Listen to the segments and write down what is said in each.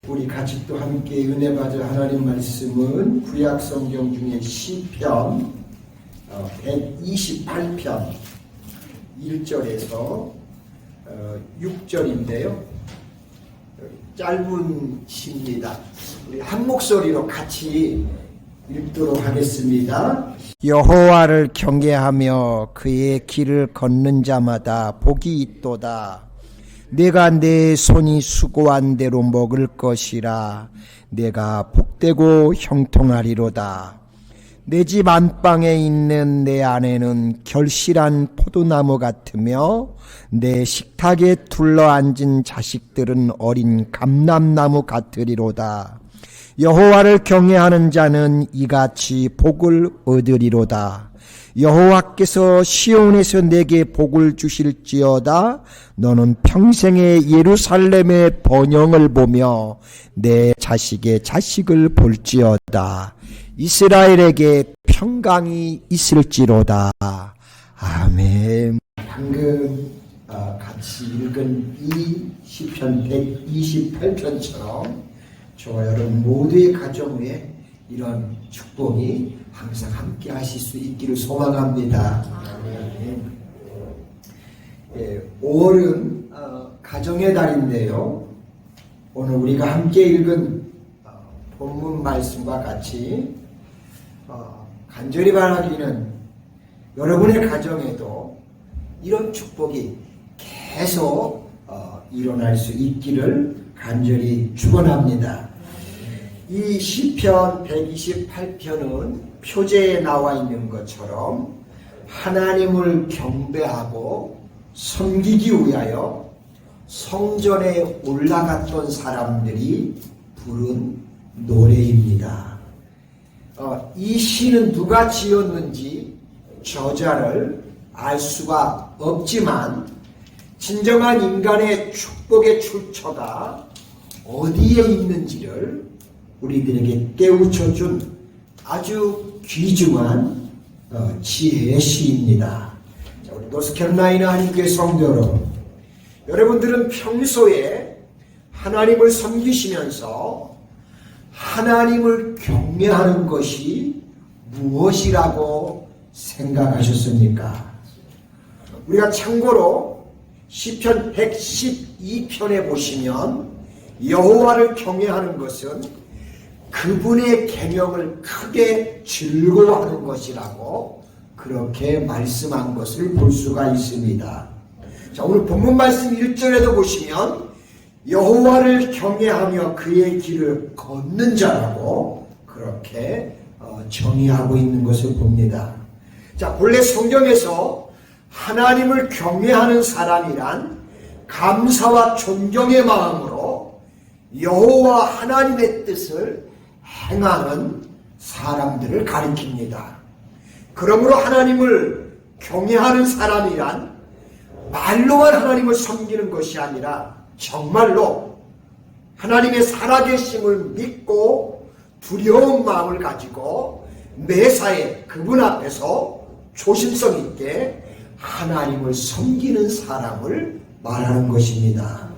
우리 같이 또 함께 은혜 받을 하나님 말씀은 구약 성경 중에 시편 128편 1절에서 6절인데요. 짧은 시입니다. 우리 한 목소리로 같이 읽도록 하겠습니다. 여호와를 경외하며 그의 길을 걷는 자마다 복이 있도다. 내가 내 손이 수고한 대로 먹을 것이라. 내가 복되고 형통하리로다. 내 집 안방에 있는 내 아내는 결실한 포도나무 같으며 내 식탁에 둘러앉은 자식들은 어린 감람나무 같으리로다. 여호와를 경외하는 자는 이같이 복을 얻으리로다. 여호와께서 시온에서 내게 복을 주실지어다. 너는 평생에 예루살렘의 번영을 보며 내 자식의 자식을 볼지어다. 이스라엘에게 평강이 있을지로다. 아멘. 방금 같이 읽은 이 시편 128편처럼 저와 여러분 모두의 가정 위에 이런 축복이 항상 함께 하실 수 있기를 소망합니다. 네. 5월은 가정의 달인데요. 오늘 우리가 함께 읽은 본문 말씀과 같이 간절히 바라기는 여러분의 가정에도 이런 축복이 계속 일어날 수 있기를 간절히 축원합니다. 이 시편 128편은 표제에 나와 있는 것처럼 하나님을 경배하고 섬기기 위하여 성전에 올라갔던 사람들이 부른 노래입니다. 이 시는 누가 지었는지 저자를 알 수가 없지만 진정한 인간의 축복의 출처가 어디에 있는지를 우리들에게 깨우쳐준 아주 귀중한 지혜의 시입니다. 우리 노스캐롤라이나 한인교회 성도 여러분들은 평소에 하나님을 섬기시면서 하나님을 경외하는 것이 무엇이라고 생각하셨습니까? 우리가 참고로 시편 112편에 보시면 여호와를 경외하는 것은 그분의 계명을 크게 즐거워하는 것이라고 그렇게 말씀한 것을 볼 수가 있습니다. 자, 오늘 본문 말씀 1절에도 보시면 여호와를 경외하며 그의 길을 걷는 자라고 그렇게 정의하고 있는 것을 봅니다. 자, 본래 성경에서 하나님을 경외하는 사람이란 감사와 존경의 마음으로 여호와 하나님의 뜻을 행하는 사람들을 가리킵니다. 그러므로 하나님을 경외하는 사람이란 말로만 하나님을 섬기는 것이 아니라 정말로 하나님의 살아계심을 믿고 두려운 마음을 가지고 매사에 그분 앞에서 조심성 있게 하나님을 섬기는 사람을 말하는 것입니다.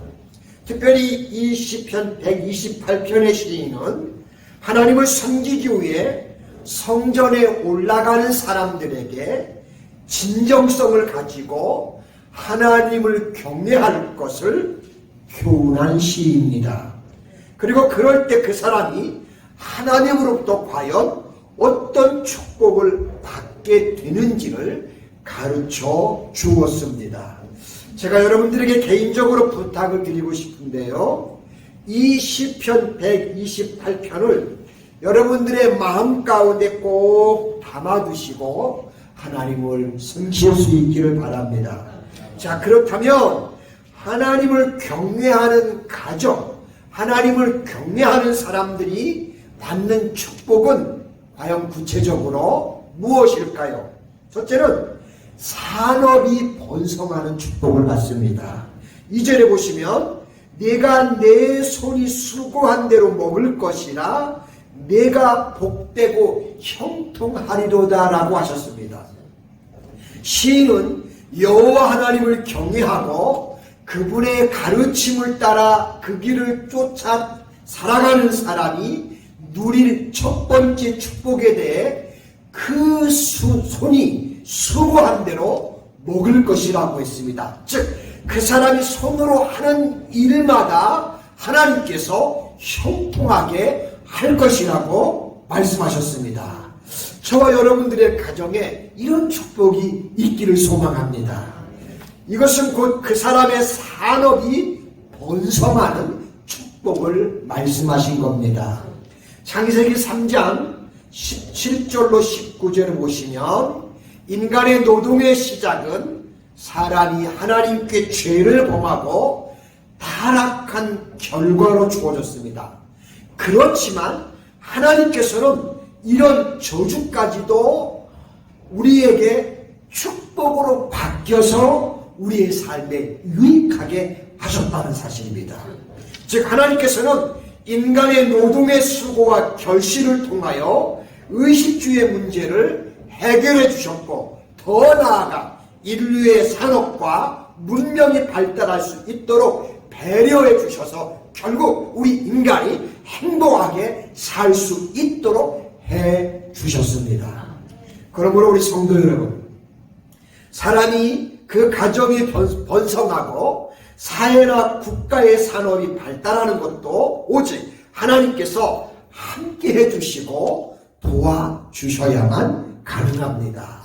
특별히 이 시편 128편의 시인은 하나님을 섬기기 위해 성전에 올라가는 사람들에게 진정성을 가지고 하나님을 경외할 것을 교훈한 시입니다. 그리고 그럴 때 그 사람이 하나님으로부터 과연 어떤 축복을 받게 되는지를 가르쳐 주었습니다. 제가 여러분들에게 개인적으로 부탁을 드리고 싶은데요. 이 시편 128편을 여러분들의 마음 가운데 꼭 담아두시고 하나님을 섬길 수 있기를 바랍니다. 자, 그렇다면 하나님을 경외하는 가정, 하나님을 경외하는 사람들이 받는 축복은 과연 구체적으로 무엇일까요? 첫째는 산업이 번성하는 축복을 받습니다. 2절에 보시면 내가 내 손이 수고한 대로 먹을 것이라 내가 복되고 형통하리로다 라고 하셨습니다. 시인은 여호와 하나님을 경외하고 그분의 가르침을 따라 그 길을 쫓아 살아가는 사람이 누릴 첫 번째 축복에 대해 그 손이 수고한 대로 먹을 것이라고 했습니다. 즉 그 사람이 손으로 하는 일마다 하나님께서 형통하게 할 것이라고 말씀하셨습니다. 저와 여러분들의 가정에 이런 축복이 있기를 소망합니다. 이것은 곧 그 사람의 산업이 번성하는 축복을 말씀하신 겁니다. 창세기 3장 17절로 19절을 보시면 인간의 노동의 시작은 사람이 하나님께 죄를 범하고 타락한 결과로 주어졌습니다. 그렇지만 하나님께서는 이런 저주까지도 우리에게 축복으로 바뀌어서 우리의 삶에 유익하게 하셨다는 사실입니다. 즉 하나님께서는 인간의 노동의 수고와 결실을 통하여 의식주의 문제를 해결해 주셨고, 더 나아가 인류의 산업과 문명이 발달할 수 있도록 배려해 주셔서 결국 우리 인간이 행복하게 살 수 있도록 해 주셨습니다. 그러므로 우리 성도 여러분, 사람이 그 가정이 번성하고 사회나 국가의 산업이 발달하는 것도 오직 하나님께서 함께 해주시고 도와주셔야만 가능합니다.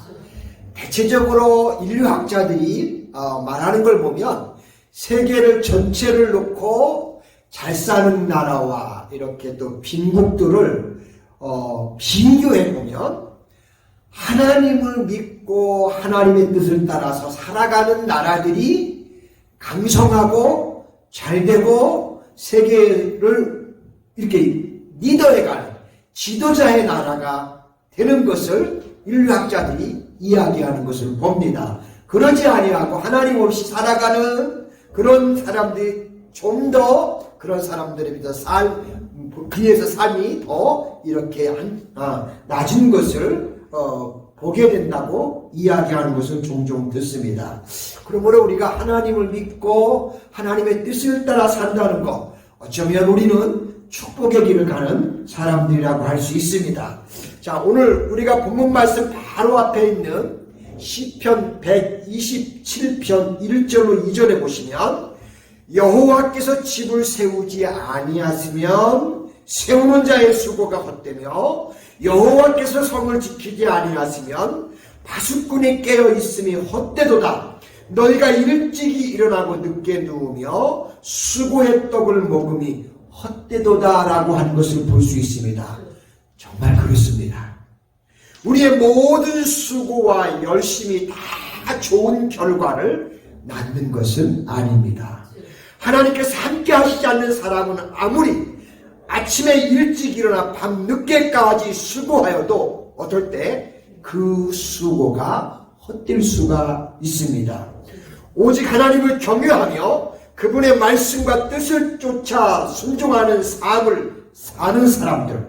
대체적으로 인류학자들이 말하는 걸 보면 세계를 전체를 놓고 잘 사는 나라와 이렇게 또 빈국들을 비교해 보면 하나님을 믿고 하나님의 뜻을 따라서 살아가는 나라들이 강성하고 잘되고 세계를 이렇게 리더해가는 지도자의 나라가 되는 것을 인류학자들이 이야기하는 것을 봅니다. 그러지 아니하고 하나님 없이 살아가는 그런 사람들이 좀 더 그런 사람들에 비해서 삶이 더 이렇게 낮은 것을 보게 된다고 이야기하는 것을 종종 듣습니다. 그러므로 우리가 하나님을 믿고 하나님의 뜻을 따라 산다는 것, 어쩌면 우리는 축복의 길을 가는 사람들이라고 할 수 있습니다. 자, 오늘 우리가 본문 말씀 바로 앞에 있는 시편 127편 1절로 2절에 보시면 여호와께서 집을 세우지 아니하시면 세우는 자의 수고가 헛되며 여호와께서 성을 지키지 아니하시면 파수꾼이 깨어있음이 헛되도다. 너희가 일찍이 일어나고 늦게 누우며 수고의 떡을 먹음이 헛되도다 라고 하는 것을 볼 수 있습니다. 정말 그렇습니다. 우리의 모든 수고와 열심이 다 좋은 결과를 낳는 것은 아닙니다. 하나님께서 함께 하시지 않는 사람은 아무리 아침에 일찍 일어나 밤 늦게까지 수고하여도 어떨 때 그 수고가 헛될 수가 있습니다. 오직 하나님을 경외하며 그분의 말씀과 뜻을 쫓아 순종하는 삶을 사는 사람들,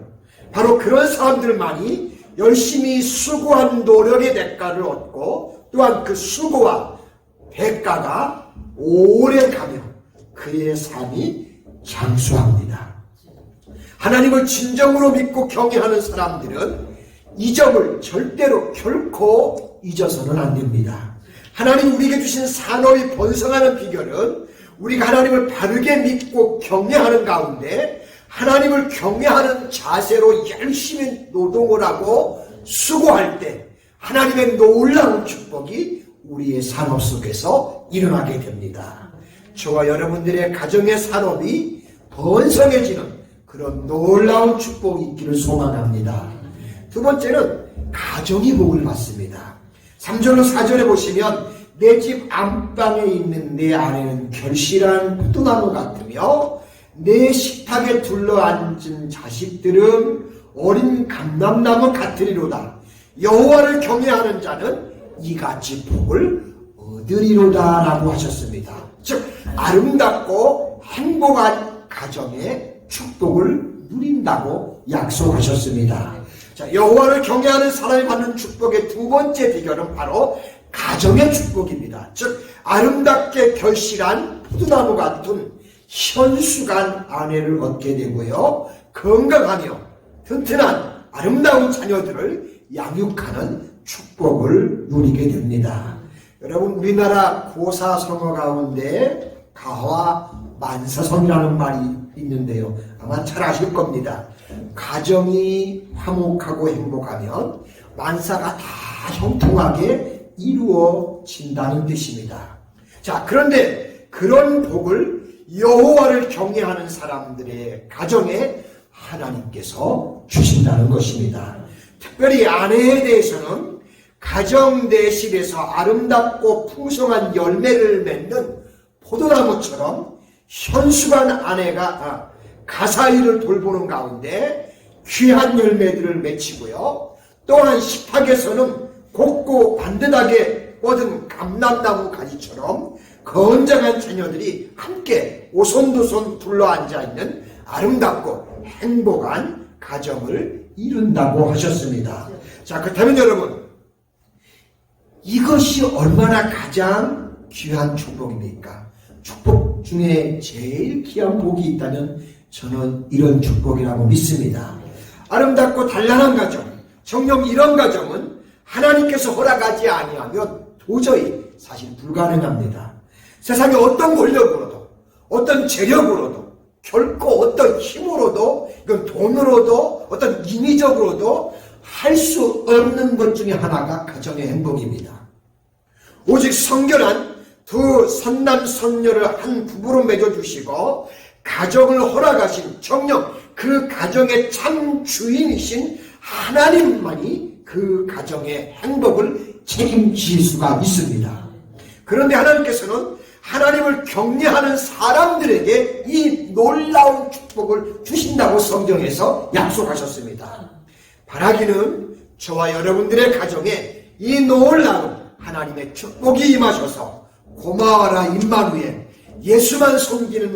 바로 그런 사람들만이 열심히 수고한 노력의 대가를 얻고 또한 그 수고와 대가가 오래 가며 그의 삶이 장수합니다. 하나님을 진정으로 믿고 경외하는 사람들은 이 점을 절대로 결코 잊어서는 안 됩니다. 하나님 우리에게 주신 산업이 번성하는 비결은 우리가 하나님을 바르게 믿고 경외하는 가운데 하나님을 경외하는 자세로 열심히 노동을 하고 수고할 때 하나님의 놀라운 축복이 우리의 산업 속에서 일어나게 됩니다. 저와 여러분들의 가정의 산업이 번성해지는 그런 놀라운 축복이 있기를 소망합니다. 두 번째는 가정이 복을 받습니다. 3절로 4절에 보시면 내 집 안방에 있는 내 아내는 결실한 포도나무 같으며 내 식탁에 둘러앉은 자식들은 어린 감람나무 같으리로다. 여호와를 경외하는 자는 이같이 복을 얻으리로다 라고 하셨습니다. 즉 아름답고 행복한 가정의 축복을 누린다고 약속하셨습니다. 자, 여호와를 경외하는 사람이 받는 축복의 두 번째 비결은 바로 가정의 축복입니다. 즉 아름답게 결실한 포도나무 같은 현숙한 아내를 얻게 되고요. 건강하며 튼튼한 아름다운 자녀들을 양육하는 축복을 누리게 됩니다. 여러분, 우리나라 고사성어 가운데 가화 만사성이라는 말이 있는데요. 아마 잘 아실 겁니다. 가정이 화목하고 행복하면 만사가 다 형통하게 이루어진다는 뜻입니다. 자, 그런데 그런 복을 여호와를 경외하는 사람들의 가정에 하나님께서 주신다는 것입니다. 특별히 아내에 대해서는 가정 내 집에서 아름답고 풍성한 열매를 맺는 포도나무처럼 현숙한 아내가 가사일을 돌보는 가운데 귀한 열매들을 맺히고요. 또한 식탁에서는 곱고 반듯하게 뻗은 감람나무 가지처럼 건장한 자녀들이 함께 오손도손 둘러앉아 있는 아름답고 행복한 가정을 이룬다고 하셨습니다. 자, 그렇다면 여러분, 이것이 얼마나 가장 귀한 축복입니까? 축복 중에 제일 귀한 복이 있다면 저는 이런 축복이라고 믿습니다. 아름답고 단란한 가정, 정녕 이런 가정은 하나님께서 허락하지 아니하면 도저히 사실 불가능합니다. 세상에 어떤 권력으로도, 어떤 재력으로도, 결코 어떤 힘으로도, 이건 돈으로도, 어떤 인위적으로도 할 수 없는 것 중에 하나가 가정의 행복입니다. 오직 성결한 두 선남 선녀를 한 부부로 맺어주시고 가정을 허락하신 정녕 그 가정의 참 주인이신 하나님만이 그 가정의 행복을 책임질 수가 있습니다. 그런데 하나님께서는 하나님을 경외하는 사람들에게 이 놀라운 축복을 주신다고 성경에서 약속하셨습니다. 바라기는 저와 여러분들의 가정에 이 놀라운 하나님의 축복이 임하셔서 고마워라 임마누엘, 예수만 섬기는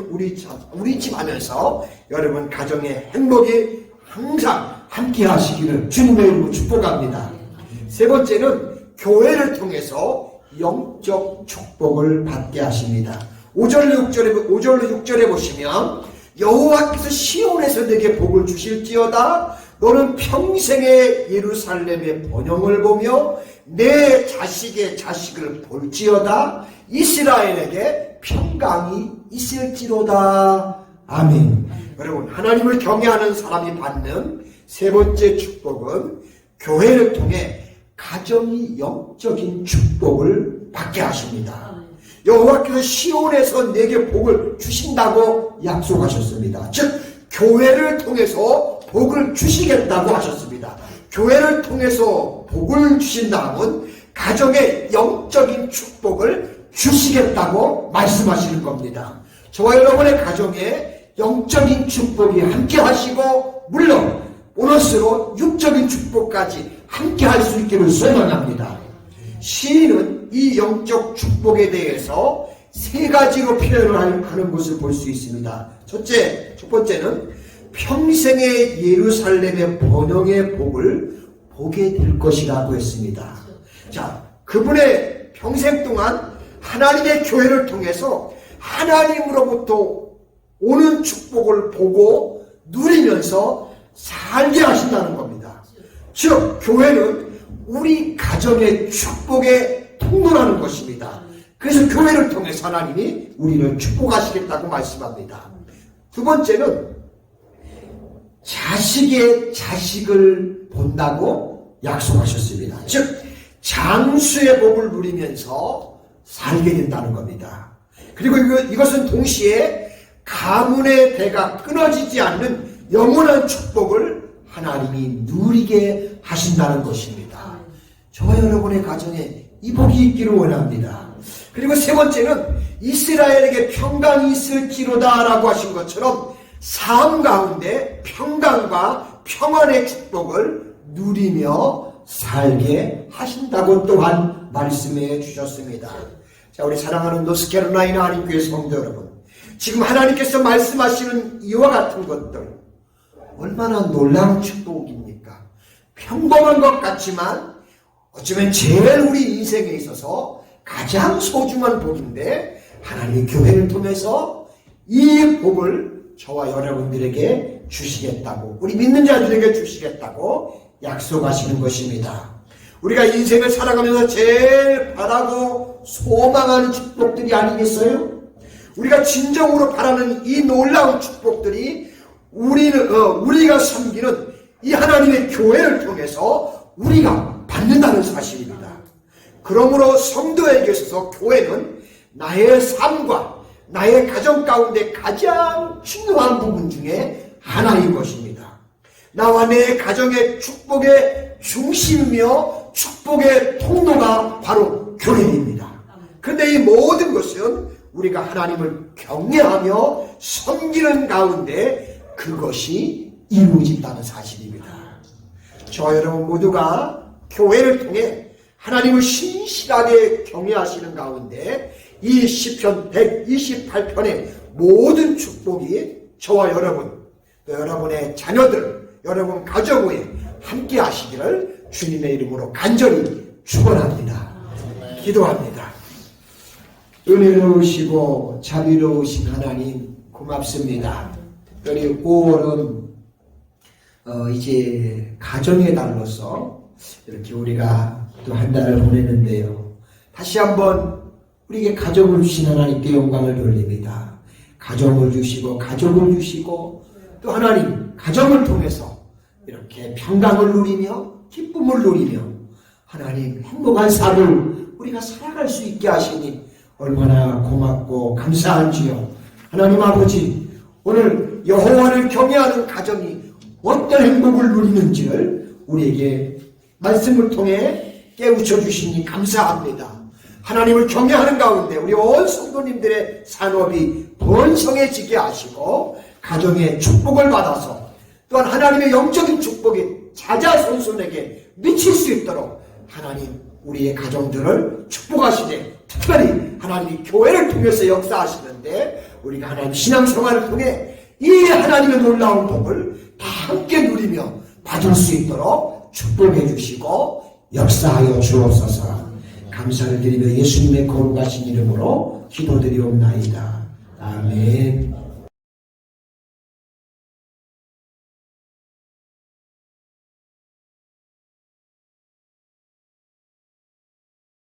우리 집 하면서 여러분 가정의 행복이 항상 함께 하시기를 주님의 이름으로 축복합니다. 세 번째는 교회를 통해서 영적 축복을 받게 하십니다. 5절 6절에 보시면 여호와께서 시온에서 내게 복을 주실지어다. 너는 평생의 예루살렘의 번영을 보며 내 자식의 자식을 볼지어다. 이스라엘에게 평강이 있을지로다. 아멘. 여러분, 하나님을 경외하는 사람이 받는 세 번째 축복은 교회를 통해 가정이 영적인 축복을 받게 하십니다. 여호와께서 시온에서 내게 복을 주신다고 약속하셨습니다. 즉 교회를 통해서 복을 주시겠다고 하셨습니다. 교회를 통해서 복을 주신다면 가정의 영적인 축복을 주시겠다고 말씀하시는 겁니다. 저와 여러분의 가정에 영적인 축복이 함께 하시고 물론 보너스로 육적인 축복까지 함께 할 수 있기를 소망합니다. 시인은 이 영적 축복에 대해서 세 가지로 표현을 하는 것을 볼 수 있습니다. 첫 번째는 평생의 예루살렘의 번영의 복을 보게 될 것이라고 했습니다. 자, 그분의 평생 동안 하나님의 교회를 통해서 하나님으로부터 오는 축복을 보고 누리면서 살게 하신다는 겁니다. 즉 교회는 우리 가정의 축복의 통로라는 것입니다. 그래서 교회를 통해서 하나님이 우리를 축복하시겠다고 말씀합니다. 두 번째는 자식의 자식을 본다고 약속하셨습니다. 즉 장수의 복을 누리면서 살게 된다는 겁니다. 그리고 이것은 동시에 가문의 대가 끊어지지 않는 영원한 축복을 하나님이 누리게 하신다는 것입니다. 저와 여러분의 가정에 이 복이 있기를 원합니다. 그리고 세 번째는 이스라엘에게 평강이 있을지로다 라고 하신 것처럼 삶 가운데 평강과 평안의 축복을 누리며 살게 하신다고 또한 말씀해 주셨습니다. 자, 우리 사랑하는 노스캐롤라이나 하나님교회 성도 여러분, 지금 하나님께서 말씀하시는 이와 같은 것들 얼마나 놀라운 축복입니까? 평범한 것 같지만 어쩌면 제일 우리 인생에 있어서 가장 소중한 복인데 하나님의 교회를 통해서 이 복을 저와 여러분들에게 주시겠다고, 우리 믿는 자들에게 주시겠다고 약속하시는 것입니다. 우리가 인생을 살아가면서 제일 바라고 소망하는 축복들이 아니겠어요? 우리가 진정으로 바라는 이 놀라운 축복들이 우리가 섬기는 이 하나님의 교회를 통해서 우리가 받는다는 사실입니다. 그러므로 성도에게 있어서 교회는 나의 삶과 나의 가정 가운데 가장 중요한 부분 중에 하나인 것입니다. 나와 내 가정의 축복의 중심이며 축복의 통로가 바로 교회입니다. 그런데 이 모든 것은 우리가 하나님을 경외하며 섬기는 가운데 그것이 이루어진다는 사실입니다. 저와 여러분 모두가 교회를 통해 하나님을 신실하게 경외하시는 가운데 이 시편 128편의 모든 축복이 저와 여러분, 또 여러분의 자녀들, 여러분 가정에 함께 하시기를 주님의 이름으로 간절히 축원합니다. 기도합니다. 은혜로우시고 자비로우신 하나님 고맙습니다. 특별히 5월은 이제 가정의 달로서 이렇게 우리가 또 한 달을 보내는데요. 다시 한번 우리에게 가정을 주신 하나님께 영광을 돌립니다. 가정을 주시고 가족을 주시고 또 하나님 가정을 통해서 이렇게 평강을 누리며 기쁨을 누리며 하나님 행복한 삶을 우리가 살아갈 수 있게 하시니 얼마나 고맙고 감사한지요. 하나님 아버지, 오늘 여호와를 경외하는 가정이 어떤 행복을 누리는지를 우리에게 말씀을 통해 깨우쳐 주시니 감사합니다. 하나님을 경외하는 가운데 우리 온 성도님들의 산업이 번성해지게 하시고 가정의 축복을 받아서 또한 하나님의 영적인 축복이 자자손손에게 미칠 수 있도록 하나님 우리의 가정들을 축복하시되 특별히 하나님이 교회를 통해서 역사하시는데 우리가 하나님 신앙생활을 통해 이 하나님의 놀라운 복을 다 함께 누리며 받을 수 있도록 축복해 주시고 역사하여 주옵소서. 감사를 드리며 예수님의 거룩하신 이름으로 기도드리옵나이다. 아멘.